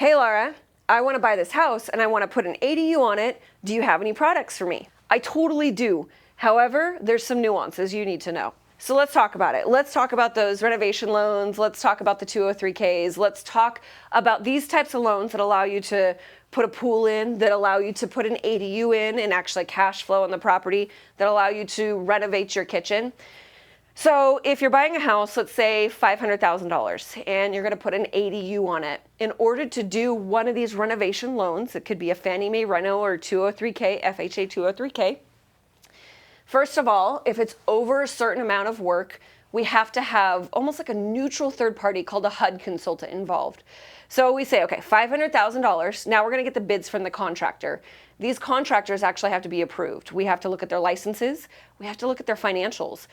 Hey Laura, I want to buy this house and I want to put an ADU on it. Do you have any products for me? I totally do. However, there's some nuances you need to know. So let's talk about it. Let's talk about those renovation loans. Let's talk about the 203Ks. Let's talk about these types of loans that allow you to put a pool in, that allow you to put an ADU in and actually cash flow on the property, that allow you to renovate your kitchen. So if you're buying a house, let's say $500,000, and you're going to put an ADU on it, in order to do one of these renovation loans, it could be a Fannie Mae Reno or 203K, FHA 203K. First of all, if it's over a certain amount of work, we have to have almost like a neutral third party called a HUD consultant involved. So we say, okay, $500,000. Now we're going to get the bids from the contractor. These contractors actually have to be approved. We have to look at their licenses. We have to look at their financials.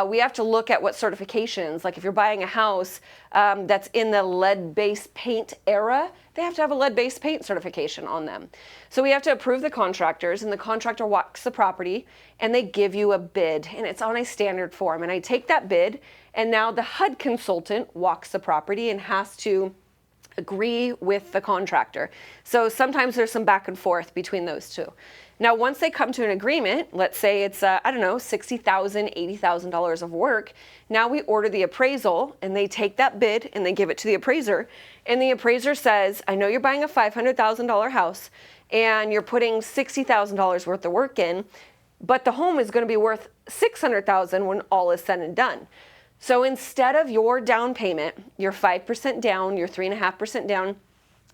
We have to look at what certifications, like if you're buying a house that's in the lead-based paint era, they have to have a lead-based paint certification on them. So we have to approve the contractors, and the contractor walks the property, and they give you a bid, and it's on a standard form. And I take that bid, and now the HUD consultant walks the property and has to agree with the contractor. So sometimes there's some back and forth between those two. Now, once they come to an agreement, let's say it's, $60,000, $80,000 of work. Now we order the appraisal, and they take that bid and they give it to the appraiser. And the appraiser says, I know you're buying a $500,000 house and you're putting $60,000 worth of work in, but the home is going to be worth $600,000 when all is said and done. So instead of your down payment, your 5% down, your 3.5% down,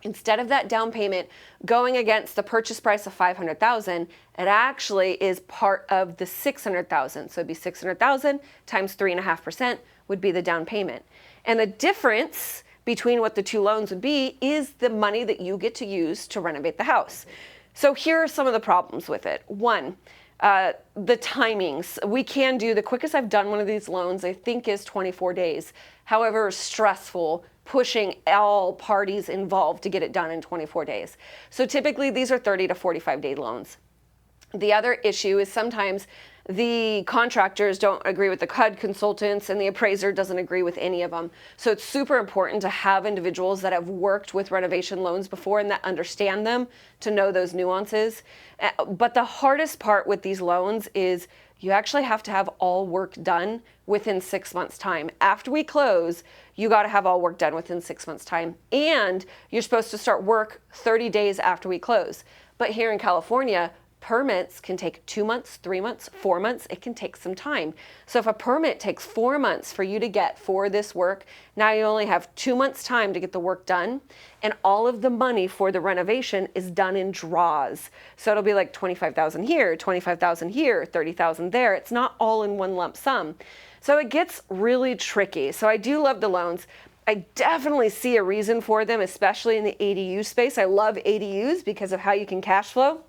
instead of that down payment going against the purchase price of $500,000, it actually is part of the $600,000. So it'd be $600,000 times 3.5% would be the down payment. And the difference between what the two loans would be is the money that you get to use to renovate the house. So here are some of the problems with it. One, the timings. We can do, the quickest I've done one of these loans, I think, is 24 days. However, stressful, pushing all parties involved to get it done in 24 days. So typically these are 30 to 45 day loans. The other issue is sometimes the contractors don't agree with the HUD consultants and the appraiser doesn't agree with any of them. So it's super important to have individuals that have worked with renovation loans before and that understand them to know those nuances. But the hardest part with these loans is you actually have to have all work done within 6 months' time. After we close, you got to have all work done within 6 months' time. And you're supposed to start work 30 days after we close. But here in California, permits can take 2 months, 3 months, 4 months. It can take some time. So if a permit takes 4 months for you to get for this work, now you only have 2 months time to get the work done. And all of the money for the renovation is done in draws. So it'll be like $25,000 here, $25,000 here, $30,000 there. It's not all in one lump sum. So it gets really tricky. So I do love the loans. I definitely see a reason for them, especially in the ADU space. I love ADUs because of how you can cash flow.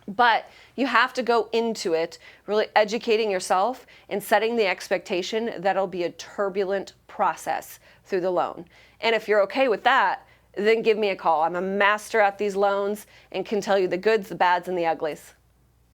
But you have to go into it really educating yourself and setting the expectation that it'll be a turbulent process through the loan. And if you're okay with that, then give me a call. I'm a master at these loans and can tell you the goods, the bads, and the uglies.